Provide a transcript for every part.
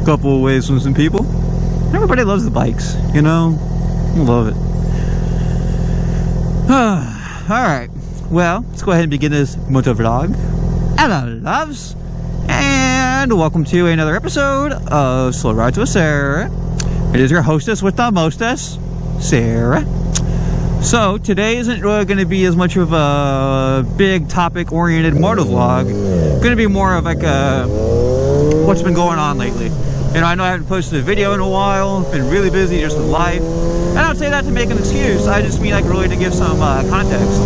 Couple of waves from some people. Everybody loves the bikes, you know? I love it. Alright, well, let's go ahead and begin this moto vlog. Hello, loves, and welcome to another episode of Slow Rides with Sarah. It is your hostess with the mostess, Sarah. So today isn't really going to be as much of a big topic-oriented moto vlog. It's going to be more of like a what's been going on lately. You know, I know I haven't posted a video in a while. Been really busy just with life. And I don't say that to make an excuse. I just mean like really to give some context.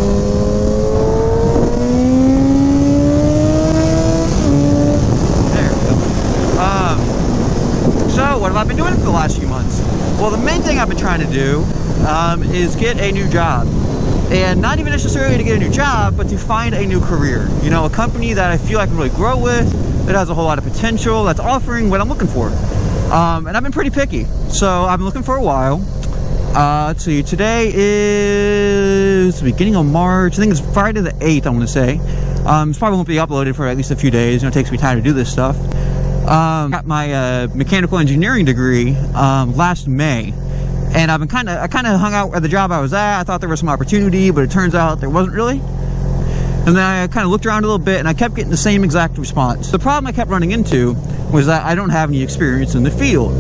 There we go. So what have I been doing for the last few months? Well, the main thing I've been trying to do is get a new job. And not even necessarily to get a new job, but to find a new career. You know, a company that I feel I can really grow with, that has a whole lot of potential, that's offering what I'm looking for. And I've been pretty picky. So I've been looking for a while. Let's see, today is the beginning of March. I think it's Friday the 8th, I want to say. This probably won't be uploaded for at least a few days. You know, it takes me time to do this stuff. Got my mechanical engineering degree last May. And I kind of hung out at the job I was at. I thought there was some opportunity, but it turns out there wasn't really. And then I kind of looked around a little bit and I kept getting the same exact response. The problem I kept running into was that I don't have any experience in the field.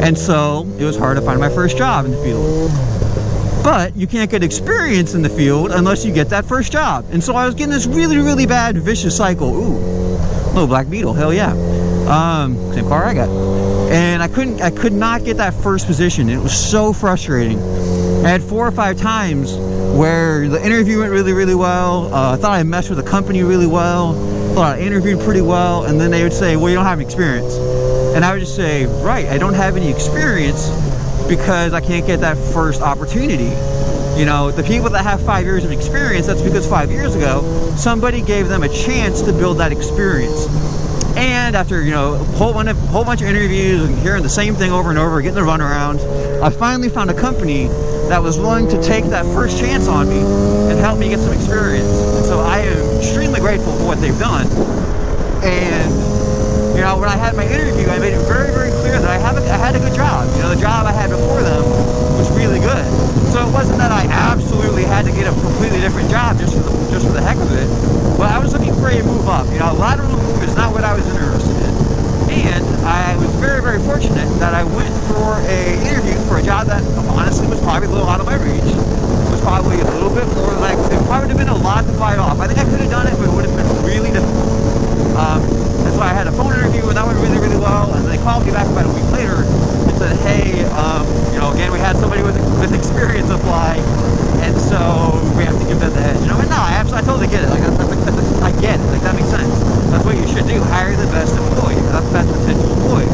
And so it was hard to find my first job in the field. But you can't get experience in the field unless you get that first job. And so I was getting this really, really bad vicious cycle. Ooh, little Black Beetle, hell yeah. Same car I got. And I could not get that first position. It was so frustrating. I had 4 or 5 times where the interview went really, really well. I thought I meshed with the company really well. Thought I interviewed pretty well. And then they would say, well, you don't have any experience. And I would just say, right, I don't have any experience because I can't get that first opportunity. You know, the people that have 5 years of experience, that's because 5 years ago, somebody gave them a chance to build that experience. And after, you know, a whole bunch of interviews and hearing the same thing over and over, getting the runaround, I finally found a company that was willing to take that first chance on me and help me get some experience. And so I am extremely grateful for what they've done. And, you know, when I had my interview, I made it very, very clear that I had a good job. You know, the job I had before them was really good. So it wasn't that I absolutely had to get a completely different job just for the heck of it. But I was looking for a move up. You know, a lateral move is not what I was interested in. And I was very, very fortunate that I went for an interview for a job that honestly was probably a little out of my reach. It was probably a little bit more like, it probably would have been a lot to fight off. I think I could have done it, but it would have been really difficult. That's why I had a phone interview and that went really, really well. And they called me back about a week later and said, hey, you know, again, we had somebody with experience apply. And so we have to give them the edge. You know, and no, I totally get it. Like, I get it. Like, that makes sense. That's what you should do. Hire the best employee. That's the best potential employee.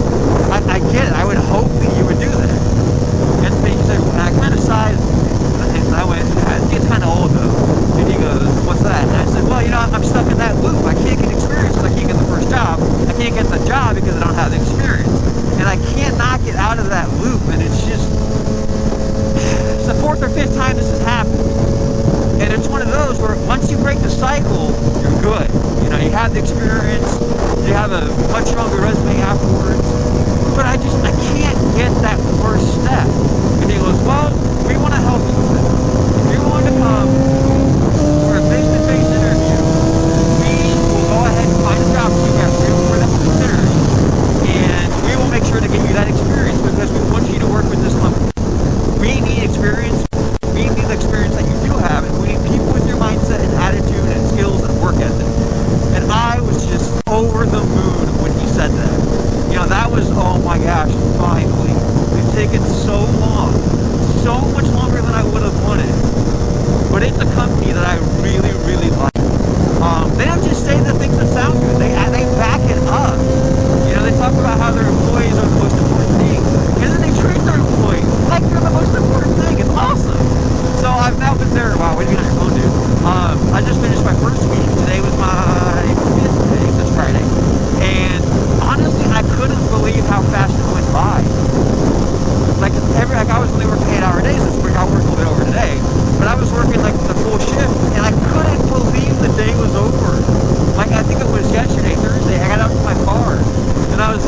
I get it. I would hope that you would do that. And he said, and I kind of sighed. And I went, it's kind of old though. And he goes, what's that? And I said, well, you know, I'm stuck in that loop. I can't get experience because I can't get the first job. I can't get the job because I don't have the experience. And I can't not get out of that loop. And it's just, it's the 4th or 5th time this has happened. And it's one of those where once you break the cycle, you're good. You know, you have the experience, you have a much stronger resume afterwards. But I can't get that first step. And he goes, well, we want to help you with it. If you're willing to come for a face-to-face interview, we will go ahead and find a job for you after we're that considered. And we will make sure to get you that experience because we want you to work with this company. We need experience. We need the experience that you do have, and we need people with your mindset and attitude and skills and work ethic. And I was just over the moon when he said that. You know, that was, oh my gosh, finally. It's taken so long, so much longer than I would have wanted. But it's a company that I really, really like. They don't just say the things that sound good, they back it up. You know, they talk about how their employees are the most important thing, and then they treat their employees like they're the most important thing. It's awesome. So I've now been there. Wow, what are you on your phone, dude? I just finished my first week. Today was my 5th day since Friday. And honestly, I couldn't believe how fast it went by. Like I was only working 8-hour days this week. I worked a little bit over today. But I was working like the full shift and I couldn't believe the day was over. Like I think it was yesterday, Thursday, I got out to my car and I was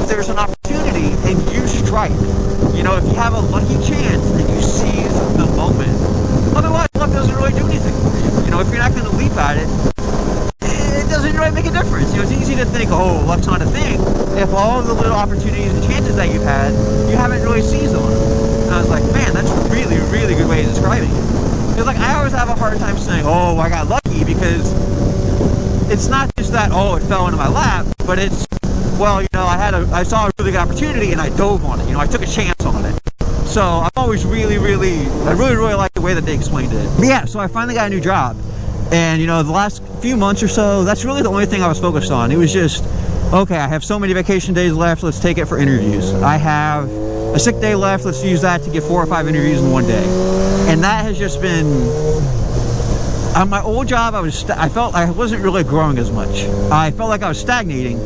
if there's an opportunity and you strike. You know, if you have a lucky chance and you seize the moment. Otherwise, luck doesn't really do anything for you. You know, if you're not going to leap at it, it doesn't really make a difference. You know, it's easy to think, oh, luck's not a thing, if all of the little opportunities and chances that you've had, you haven't really seized on them. And I was like, man, that's a really, really good way of describing it. Because, like, I always have a hard time saying, oh, I got lucky, because it's not just that, oh, it fell into my lap, but it's, well, you know, I saw a really good opportunity and I dove on it. You know, I took a chance on it. So I've always really like the way that they explained it. But yeah, so I finally got a new job. And, you know, the last few months or so, that's really the only thing I was focused on. It was just, okay, I have so many vacation days left, let's take it for interviews. I have a sick day left, let's use that to get 4 or 5 interviews in one day. And that has just been, on my old job, I felt I wasn't really growing as much. I felt like I was stagnating.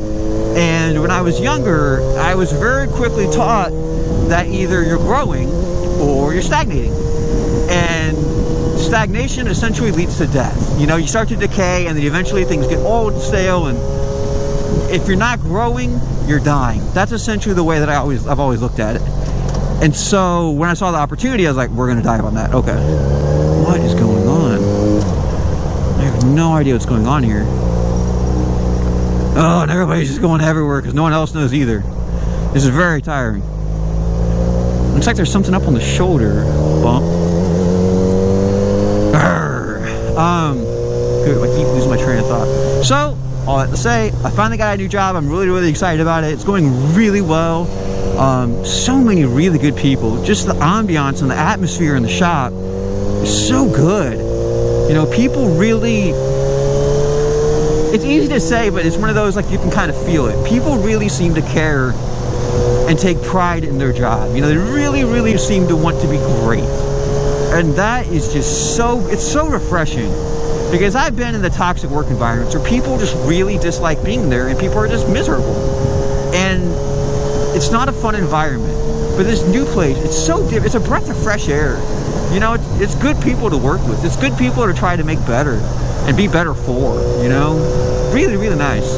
And when I was younger, I was very quickly taught that either you're growing or you're stagnating. And stagnation essentially leads to death. You know, you start to decay and then eventually things get old and stale, and if you're not growing, you're dying. That's essentially the way that I've always looked at it. And so when I saw the opportunity, I was like, we're gonna dive on that. Okay. What is going on? I have no idea what's going on here. Oh, and everybody's just going everywhere because no one else knows either. This is very tiring. Looks like there's something up on the shoulder bump. Good, I keep losing my train of thought. So, all that to say, I finally got a new job. I'm really, really excited about it. It's going really well. So many really good people. Just the ambiance and the atmosphere in the shop is so good. You know, people really, it's easy to say, but it's one of those, like, you can kind of feel it. People really seem to care and take pride in their job. You know, they really, really seem to want to be great. And that is just so, it's so refreshing. Because I've been in the toxic work environments where people just really dislike being there and people are just miserable. And it's not a fun environment. But this new place, it's so different. It's a breath of fresh air. You know, it's good people to work with. It's good people to try to make better and be better for, you know? Really, really nice.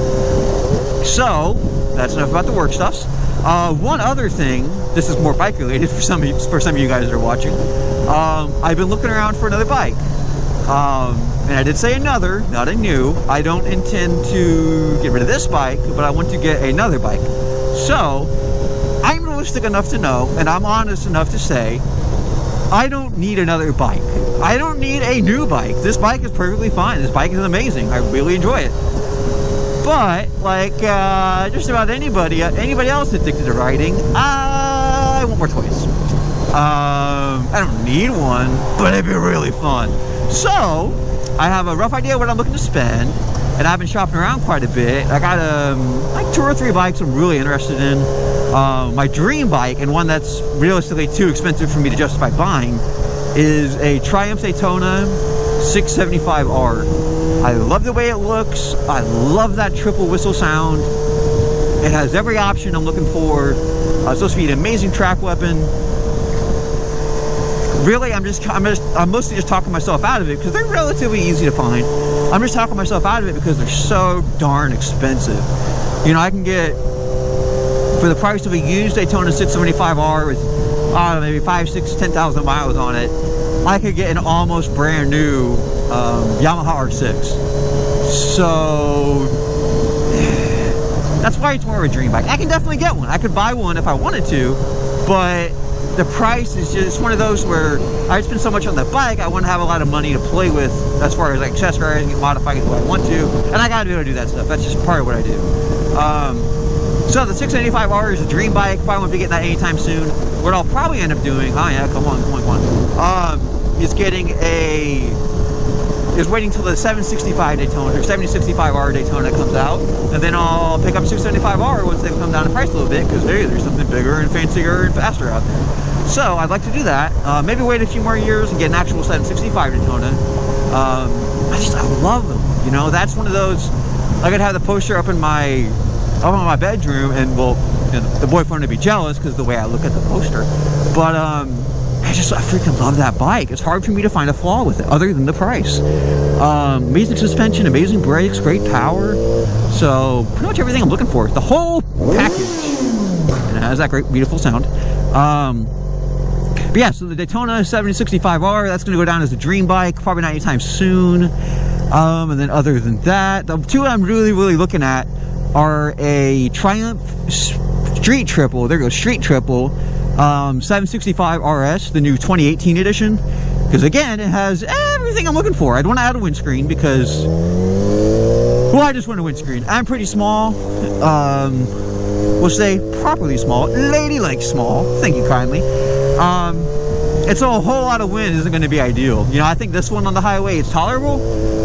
So, that's enough about the work stuffs. One other thing, this is more bike related for some of you guys that are watching. I've been looking around for another bike. And I did say another, not a new. I don't intend to get rid of this bike, but I want to get another bike. So, I'm realistic enough to know, and I'm honest enough to say, I don't need another bike. I don't need a new bike. This bike is perfectly fine. This bike is amazing. I really enjoy it. But, like, just about anybody else addicted to riding, I want more toys. I don't need one, but it'd be really fun. So, I have a rough idea what I'm looking to spend, and I've been shopping around quite a bit. I got like 2 or 3 bikes I'm really interested in. My dream bike, and one that's realistically too expensive for me to justify buying, is a Triumph Daytona 675R. I love the way it looks. I love that triple whistle sound. It has every option I'm looking for. It's supposed to be an amazing track weapon. Really, I'm mostly just talking myself out of it because they're relatively easy to find. I'm just talking myself out of it because they're so darn expensive. You know, I can get, for the price of a used Daytona 675R with, I don't know, maybe 5, 6, 10,000 miles on it, I could get an almost brand new Yamaha R6. So, that's why it's more of a dream bike. I can definitely get one. I could buy one if I wanted to, but the price is just one of those where I spend so much on the bike, I want to have a lot of money to play with as far as like accessorizing and modifying it the way I want to, and I gotta be able to do that stuff. That's just part of what I do. So the 675R is a dream bike. Probably won't be getting that anytime soon. What I'll probably end up doing, oh yeah, come on, is waiting till the 765 Daytona or 765R Daytona comes out, and then I'll pick up 675R once they come down in price a little bit, because hey, there's something bigger and fancier and faster out there. So I'd like to do that. Maybe wait a few more years and get an actual 765 Daytona. I love them. You know, that's one of those. I could have the poster up in my bedroom, and well, you know, the boyfriend would be jealous because of the way I look at the poster. But I freaking love that bike. It's hard for me to find a flaw with it other than the price. Amazing suspension, amazing brakes, great power. So pretty much everything I'm looking for. The whole package has that great, beautiful sound. But yeah, so the Daytona 7065R, that's going to go down as a dream bike, probably not anytime soon. And then other than that, the two I'm really looking at are a Triumph Street Triple. There goes Street Triple 765 RS, the new 2018 edition. Because again, it has everything I'm looking for. I'd want to add a windscreen because, well, I just want a windscreen. I'm pretty small. We'll say properly small, ladylike small. Thank you kindly. And so a whole lot of wind isn't going to be ideal. You know, I think this one on the highway is tolerable,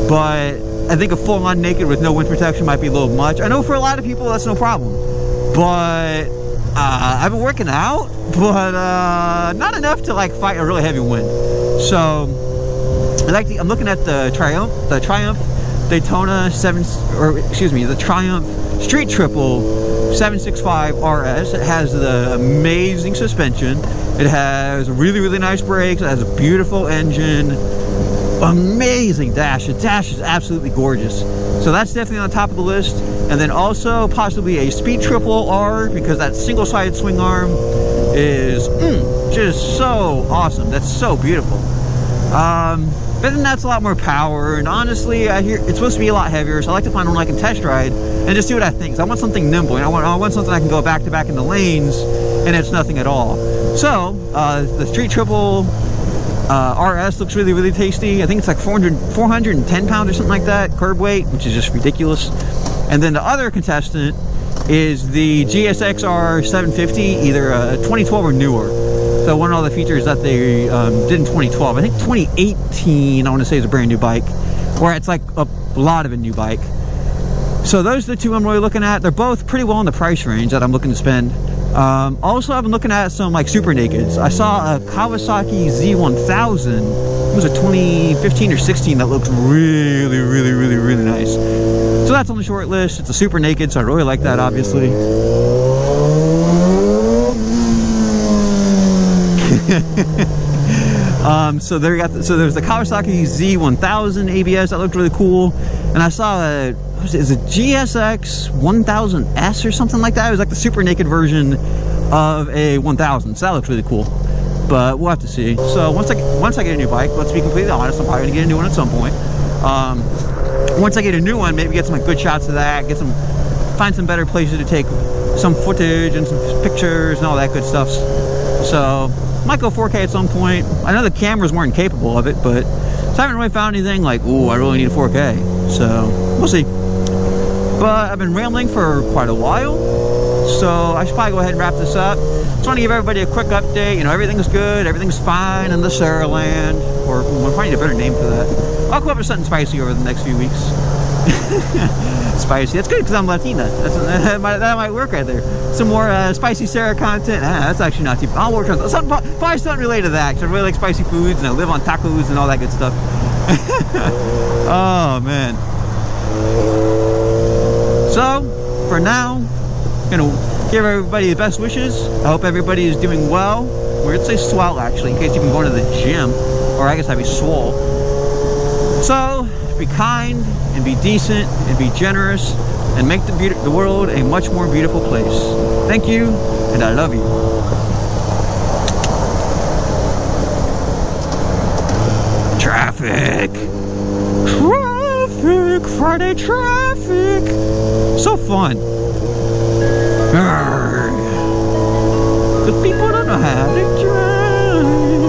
but I think a full-on naked with no wind protection might be a little much. I know for a lot of people that's no problem, but I've been working out, but not enough to like fight a really heavy wind. So I'm looking at the Triumph Daytona the Triumph Street Triple 765 RS. It has the amazing suspension. It has really nice brakes. It has a beautiful engine. Amazing dash. The dash is absolutely gorgeous. So that's definitely on the top of the list. And then also possibly a Speed Triple R, because that single-sided swing arm is just so awesome. That's so beautiful. But then that's a lot more power, and honestly, I hear it's supposed to be a lot heavier, so I like to find one I can test ride and just see what I think. So I want something nimble, and I want something I can go back to back in the lanes, and it's nothing at all. So the Street Triple RS looks really tasty. I think it's like 410 pounds or something like that, curb weight, which is just ridiculous. And then the other contestant is the GSX-R 750, either 2012 or newer. So one of all the features that they did in 2012, I think 2018, I want to say is a brand new bike, or it's like a lot of a new bike. So those are the two I'm really looking at. They're both pretty well in the price range that I'm looking to spend. Also, I've been looking at some like super nakeds. I saw a Kawasaki Z1000. It was a 2015 or 16 that looks really nice. So that's on the short list. It's a super naked, so I really like that, obviously. So there's the Kawasaki Z1000 ABS that looked really cool, and I saw a GSX 1000S or something like that. It was like the super naked version of a 1000, so that looks really cool. But we'll have to see. So once I get a new bike, let's be completely honest, I'm probably gonna get a new one at some point. Once I get a new one, maybe get some like good shots of that, find some better places to take some footage and some pictures and all that good stuff. So might go 4K at some point. I know the cameras weren't capable of it, but so I haven't really found anything like, ooh, I really need a 4K. So we'll see. But I've been rambling for quite a while, so I should probably go ahead and wrap this up. Just want to give everybody a quick update. You know, everything's good, everything's fine in the Saraland, or we'll probably need a better name for that. I'll come up with something spicy over the next few weeks. Spicy. That's good because I'm Latina. That might work right there. Some more spicy Sarah content. That's actually not too bad. I'll work on probably something related to that, because I really like spicy foods and I live on tacos and all that good stuff. Oh man. So for now, I'm gonna give everybody the best wishes. I hope everybody is doing well. We're gonna say swell actually, in case you've been going to the gym, or I guess I'd be swole. So be kind and be decent and be generous and make the world a much more beautiful place. Thank you, and I love you. Traffic! Traffic! Friday traffic! So fun! Arrgh. The people don't know how to drive.